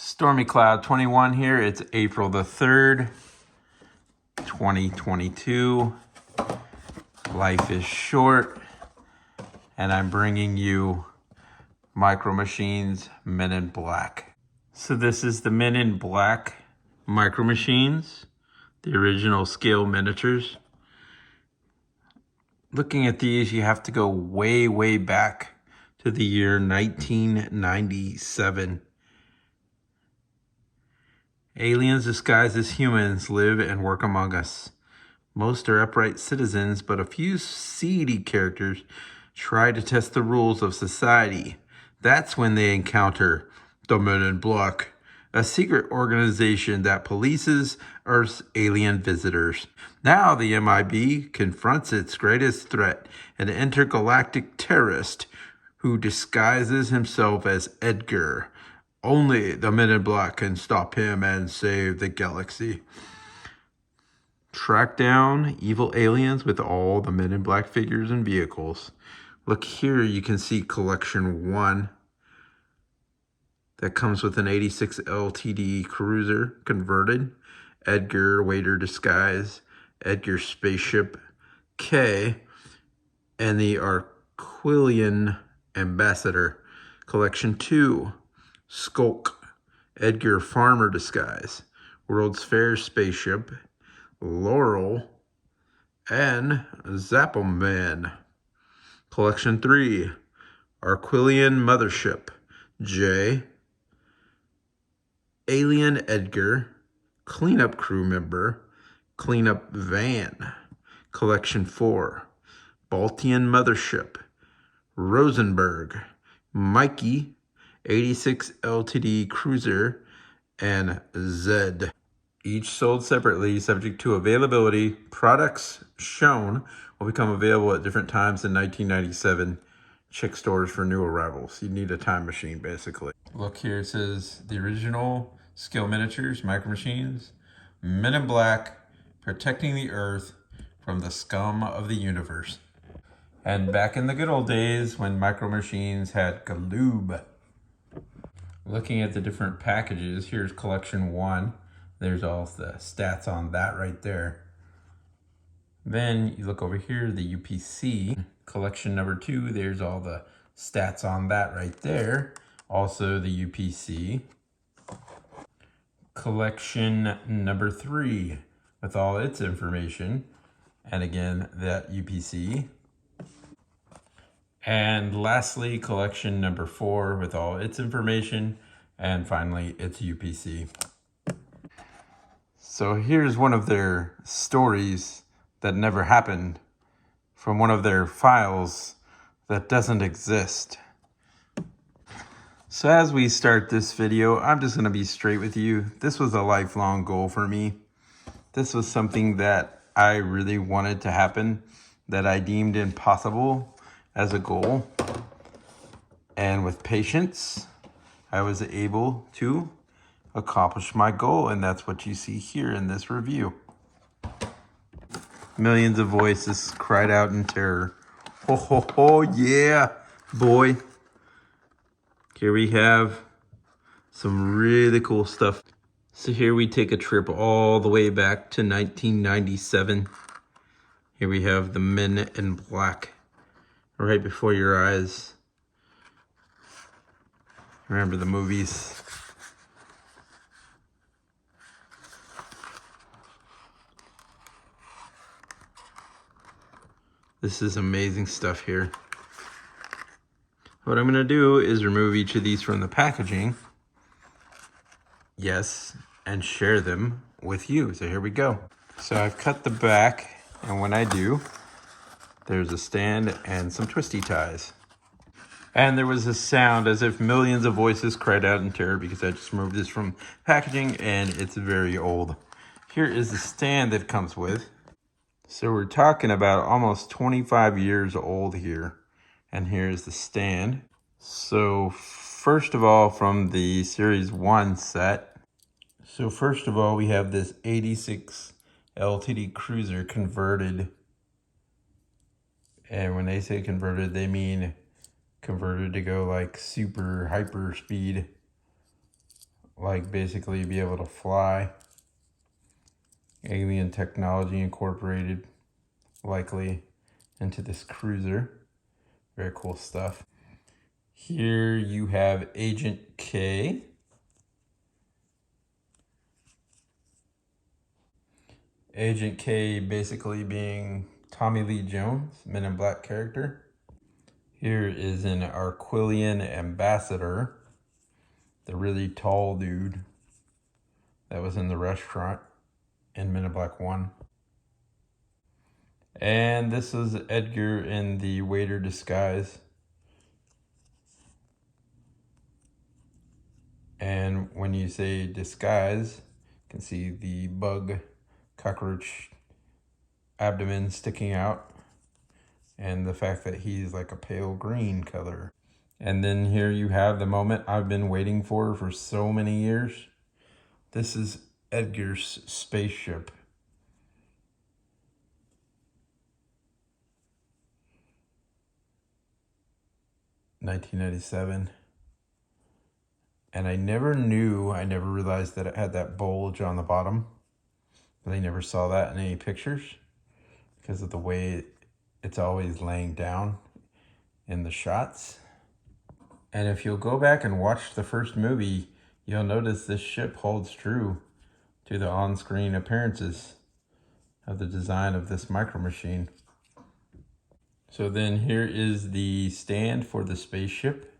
Stormy Cloud 21 here. It's April the 3rd, 2022. Life is short, and I'm bringing you Micromachines Men in Black. So this is the Men in Black Micromachines, the original scale miniatures. Looking at these, you have to go way, way back to the year 1997. Aliens disguised as humans live and work among us. Most are upright citizens, but a few seedy characters try to test the rules of society. That's when they encounter the Men in Black, a secret organization that polices Earth's alien visitors. Now the MIB confronts its greatest threat, an intergalactic terrorist who disguises himself as Edgar. Only the Men in Black can stop him and save the galaxy. Track down evil aliens with all the Men in Black figures and vehicles. Look here, you can see Collection 1. That comes with an 86 LTD cruiser converted, Edgar Waiter disguise, Edgar spaceship K, and the Arquillian ambassador. Collection 2. Skulk, Edgar Farmer disguise, World's Fair spaceship, Laurel, and Zappleman. Collection 3, Arquillian mothership, J, Alien Edgar, cleanup crew member, cleanup van. Collection 4, Baltian mothership, Rosenberg, Mikey, 86 LTD cruiser, and Z. Each sold separately, subject to availability. Products shown will become available at different times in 1997. Check stores for new arrivals. You need a time machine, basically. Look here, it says the original scale miniatures, Micromachines, Men in Black, protecting the Earth from the scum of the universe. And back in the good old days when Micromachines had Galoob. Looking at the different packages, here's Collection 1. There's all the stats on that right there. Then you look over here, the UPC. Collection number 2, there's all the stats on that right there. Also the UPC. Collection number 3 with all its information. And again, that UPC. And lastly, collection number 4 with all its information, and finally its UPC. So here's one of their stories that never happened from one of their files that doesn't exist. So as we start this video, I'm just gonna be straight with you. This was a lifelong goal for me. This was something that I really wanted to happen, that I deemed impossible as a goal, and with patience I was able to accomplish my goal, and that's what you see here in this review. Millions of voices cried out in terror. Ho ho ho, yeah boy. Here we have some really cool stuff. So here we take a trip all the way back to 1997. Here we have the Men in Black right before your eyes. Remember the movies? This is amazing stuff here. What I'm gonna do is remove each of these from the packaging. Yes, and share them with you. So here we go. So I've cut the back, and when I do, there's a stand and some twisty ties. And there was a sound as if millions of voices cried out in terror because I just removed this from packaging and it's very old. Here is the stand that comes with. So we're talking about almost 25 years old here. And here's the stand. So first of all, from the Series 1 set. So first of all, we have this 86 LTD cruiser converted. And when they say converted, they mean converted to go like super hyper speed like basically be able to fly. Alien technology incorporated likely into this cruiser. Very cool stuff. Here you have Agent K. Agent K basically being Tommy Lee Jones, Men in Black character. Here is an Arquillian ambassador, the really tall dude that was in the restaurant in Men in Black 1. And this is Edgar in the waiter disguise. And when you say disguise, you can see the bug cockroach abdomen sticking out, and the fact that he's like a pale green color. And then here you have the moment I've been waiting for so many years. This is Edgar's spaceship. (1997). And I never realized that it had that bulge on the bottom. But I never saw that in any pictures because of the way it's always laying down in the shots. And if you'll go back and watch the first movie, you'll notice this ship holds true to the on-screen appearances of the design of this Micromachine. So then here is the stand for the spaceship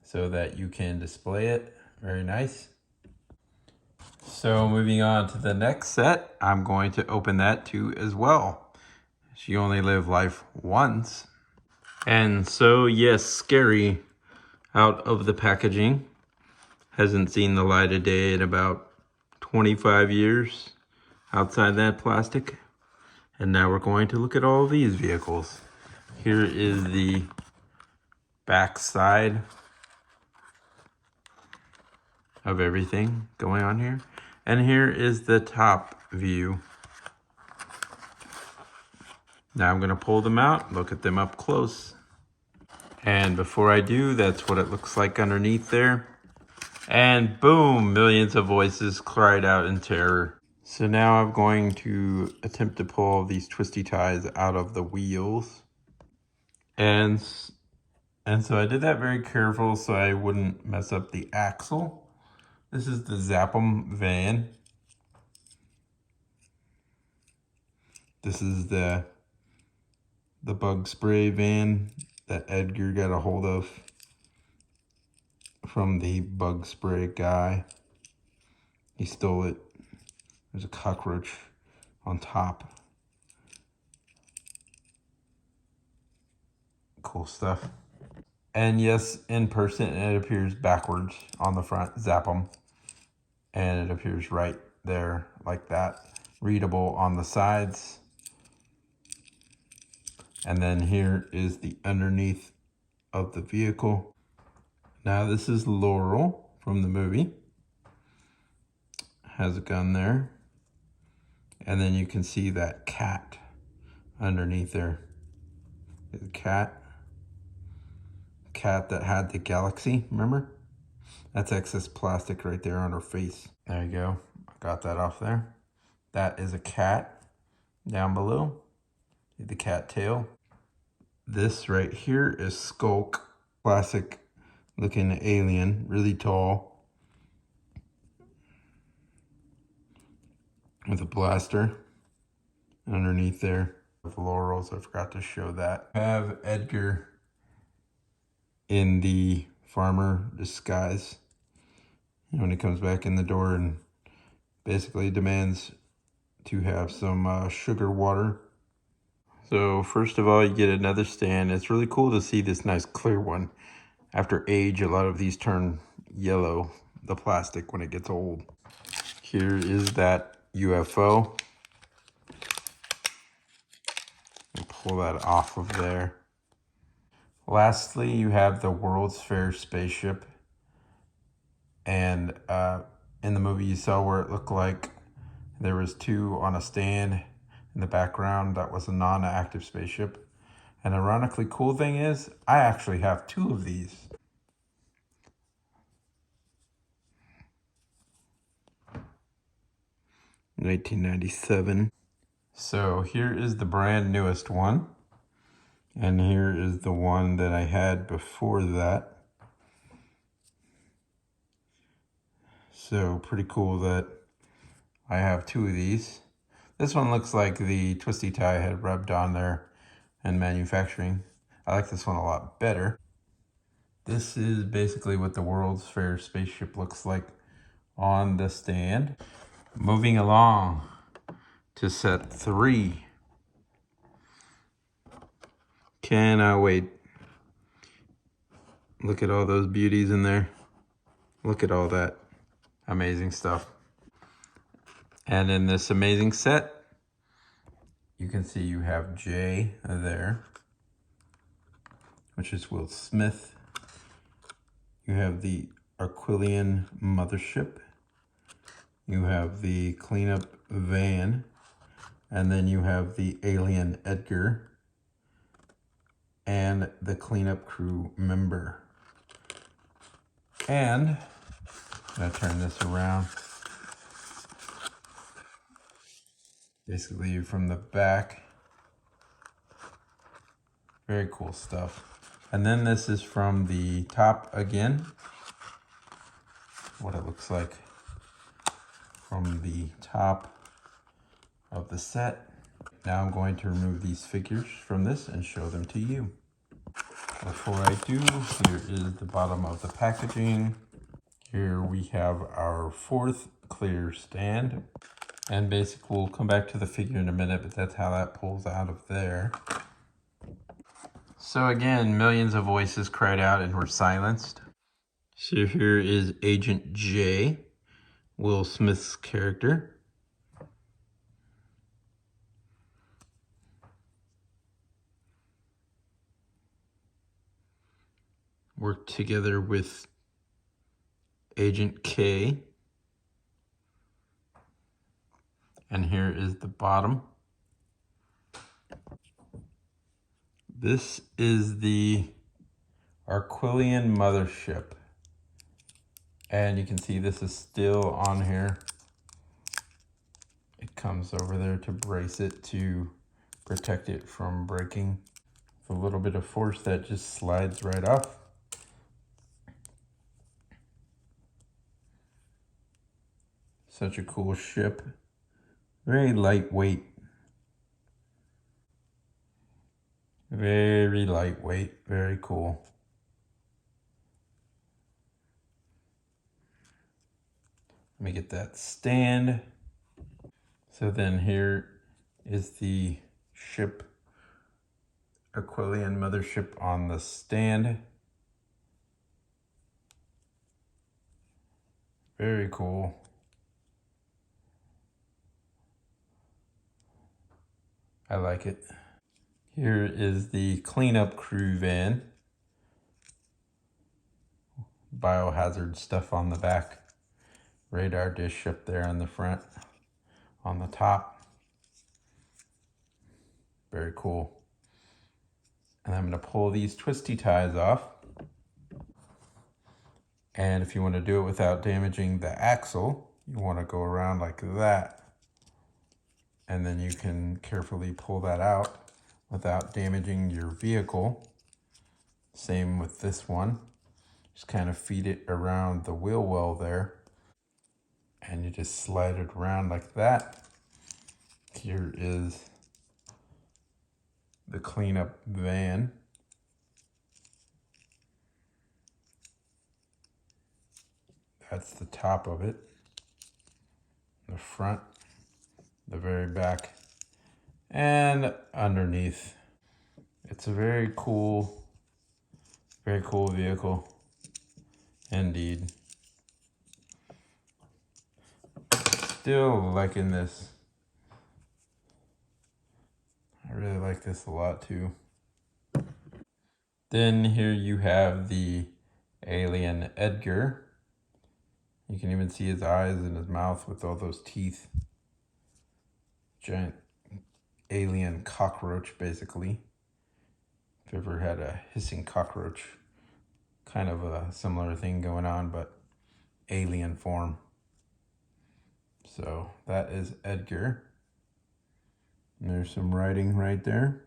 so that you can display it. Very nice. So moving on to the next set, I'm going to open that too as well. You only live life once. And so yes, Scary out of the packaging. Hasn't seen the light of day in about 25 years outside that plastic. And now we're going to look at all of these vehicles. Here is the back side of everything going on here. And here is the top view. Now I'm gonna pull them out, look at them up close. And before I do, that's what it looks like underneath there. And boom, millions of voices cried out in terror. So now I'm going to attempt to pull these twisty ties out of the wheels. And so I did that very careful so I wouldn't mess up the axle. This is the Zappum van. This is the bug spray van that Edgar got a hold of from the bug spray guy. He stole it. There's a cockroach on top. Cool stuff. And yes, in person it appears backwards on the front, Zappum. And it appears right there like that. Readable on the sides. And then here is the underneath of the vehicle. Now this is Laurel from the movie. Has a gun there. And then you can see that cat underneath there. The cat that had the galaxy, remember? That's excess plastic right there on her face. There you go, I got that off there. That is a cat down below. The cat tail. This right here is Skulk, classic looking alien, really tall, with a blaster underneath there. With laurels, I forgot to show that. I have Edgar in the farmer disguise. And when he comes back in the door and basically demands to have some sugar water. So first of all, you get another stand. It's really cool to see this nice clear one. After age, a lot of these turn yellow, the plastic, when it gets old. Here is that UFO. Pull that off of there. Lastly, you have the World's Fair spaceship. And in the movie you saw where it looked like there was two on a stand in the background. That was a non-active spaceship. And ironically, cool thing is, I actually have two of these. 1997. So here is the brand newest one. And here is the one that I had before that. So pretty cool that I have two of these. This one looks like the twisty tie had rubbed on there in manufacturing. I like this one a lot better. This is basically what the World's Fair spaceship looks like on the stand. Moving along to set 3. Cannot wait. Look at all those beauties in there. Look at all that amazing stuff. And in this amazing set, you can see you have Jay there, which is Will Smith. You have the Aquilian mothership. You have the cleanup van. And then you have the alien Edgar and the cleanup crew member. And I'm gonna turn this around. Basically from the back. Very cool stuff. And then this is from the top again. What it looks like from the top of the set. Now I'm going to remove these figures from this and show them to you. Before I do, here is the bottom of the packaging. Here we have our 4th clear stand. And basically, we'll come back to the figure in a minute, but that's how that pulls out of there. So again, millions of voices cried out and were silenced. So here is Agent J, Will Smith's character. Worked together with Agent K. And here is the bottom. This is the Aquilian mothership. And you can see this is still on here. It comes over there to brace it to protect it from breaking. With a little bit of force that just slides right off. Such a cool ship. Very lightweight. Very lightweight. Very cool. Let me get that stand. So then here is the ship, Aquilian mothership on the stand. Very cool. I like it. Here is the cleanup crew van. Biohazard stuff on the back. Radar dish up there on the front. On the top. Very cool. And I'm going to pull these twisty ties off. And if you want to do it without damaging the axle, you want to go around like that. And then you can carefully pull that out without damaging your vehicle. Same with this one. Just kind of feed it around the wheel well there. And you just slide it around like that. Here is the cleanup van. That's the top of it. The front, the very back, and underneath. It's a very cool vehicle. Indeed. Still liking this. I really like this a lot too. Then here you have the alien Edgar. You can even see his eyes and his mouth with all those teeth. Giant alien cockroach, basically. If you ever had a hissing cockroach, kind of a similar thing going on, but alien form. So that is Edgar. And there's some writing right there.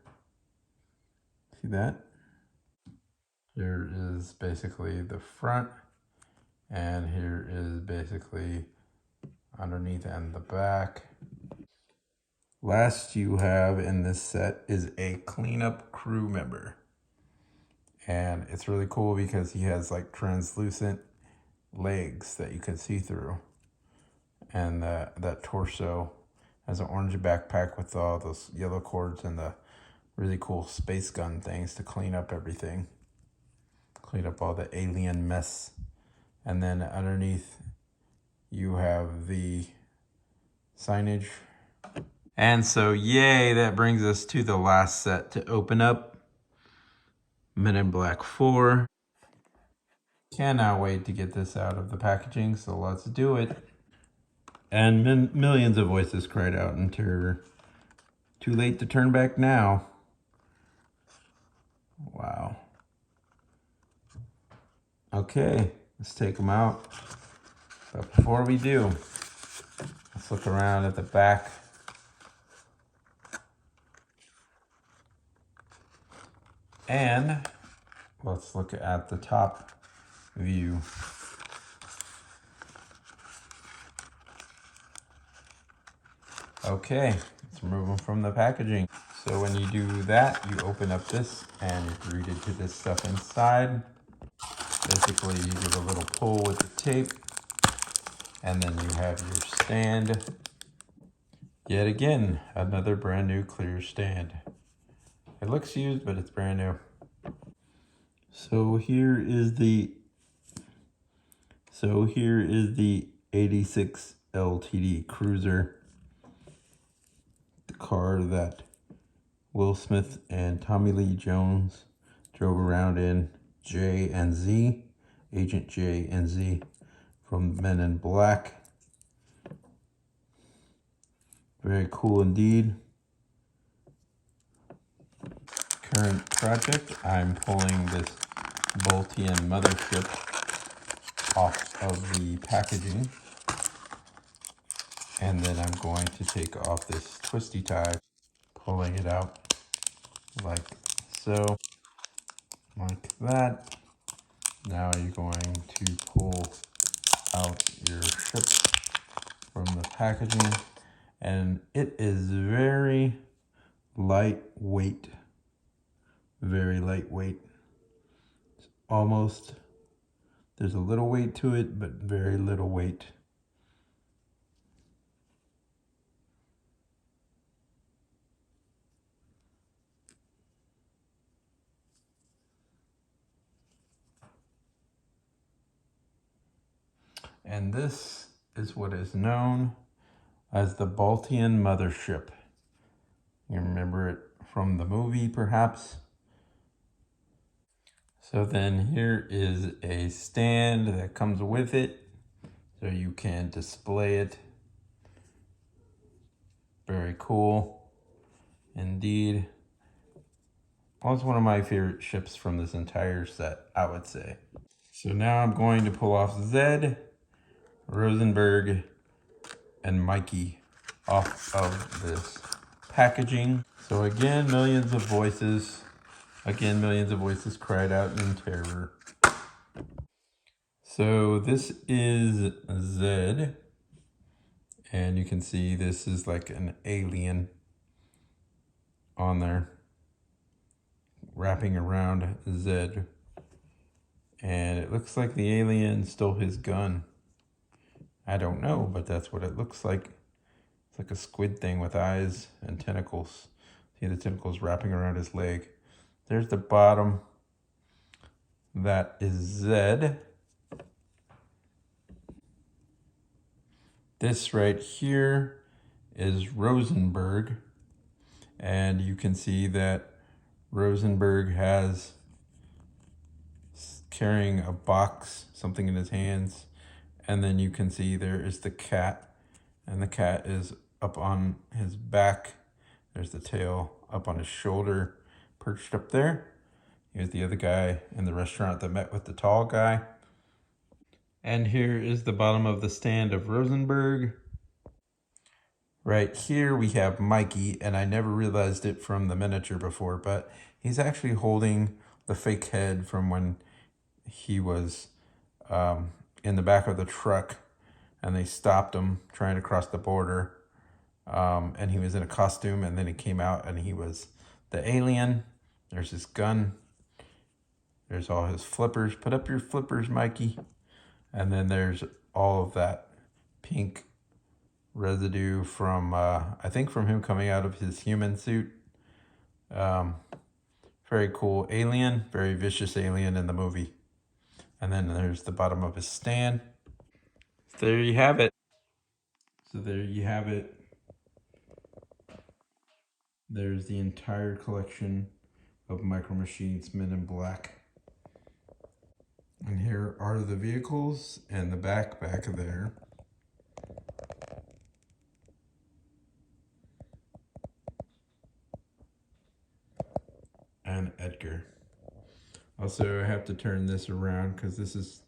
See that? Here is basically the front, and here is basically underneath and the back. Last you have in this set is a cleanup crew member. And it's really cool because he has like translucent legs that you can see through. And that torso has an orange backpack with all those yellow cords and the really cool space gun things to clean up everything. Clean up all the alien mess. And then underneath you have the signage. And so yay, that brings us to the last set to open up. Men in Black 4. Cannot wait to get this out of the packaging, so let's do it. And millions of voices cried out in terror. Too late to turn back now. Wow. Okay, let's take them out. But before we do, let's look around at the back. And let's look at the top view. Okay, let's remove them from the packaging. So when you do that, you open up this and you're greeted to this stuff inside. Basically, you give a little pull with the tape, and then you have your stand. Yet again, another brand new clear stand. It looks used, but it's brand new. So here is the 86 LTD Cruiser, the car that Will Smith and Tommy Lee Jones drove around in. J and Z, Agent J and Z from Men in Black. Very cool indeed. Current project, I'm pulling this Boltian mothership off of the packaging. And then I'm going to take off this twisty tie, pulling it out like so, like that. Now you're going to pull out your ship from the packaging, and it is very lightweight. Very lightweight. It's almost, there's a little weight to it, but very little weight. And this is what is known as the Boltian mothership. You remember it from the movie, perhaps? So then here is a stand that comes with it, so you can display it. Very cool indeed. Well, it's one of my favorite ships from this entire set, I would say. So now I'm going to pull off Zed, Rosenberg, and Mikey off of this packaging. So again, millions of voices cried out in terror. So this is Zed, and you can see this is like an alien on there wrapping around Zed, and it looks like the alien stole his gun. I don't know, but that's what it looks like. It's like a squid thing with eyes and tentacles. See the tentacles wrapping around his leg. There's the bottom. That is Zed. This right here is Rosenberg. And you can see that Rosenberg has carrying a box, something in his hands. And then you can see there is the cat, and the cat is up on his back. There's the tail up on his shoulder, perched up there. Here's the other guy in the restaurant that met with the tall guy. And here is the bottom of the stand of Rosenberg. Right here we have Mikey, and I never realized it from the miniature before, but he's actually holding the fake head from when he was in the back of the truck and they stopped him trying to cross the border. And he was in a costume, and then he came out and he was the alien. There's his gun. There's all his flippers. Put up your flippers, Mikey. And then there's all of that pink residue from, I think from him coming out of his human suit. Very cool alien, very vicious alien in the movie. And then there's the bottom of his stand. There you have it. So there you have it. There's the entire collection of Micro Machines Men in Black. And here are the vehicles and the back there. And Edgar. Also, I have to turn this around because this is,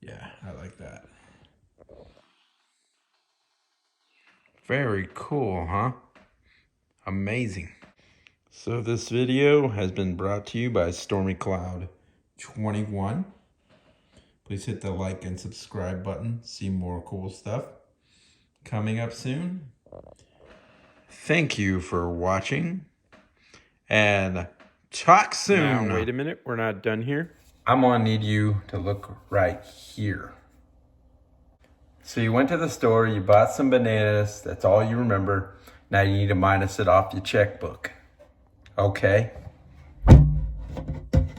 yeah, I like that. Very cool, huh? Amazing. So this video has been brought to you by Stormy Cloud 21. Please hit the like and subscribe button. See more cool stuff coming up soon. Thank you for watching, and talk soon. Now, wait a minute, we're not done here. I'm gonna need you to look right here. So you went to the store, you bought some bananas, that's all you remember. Now you need to minus it off your checkbook. Okay?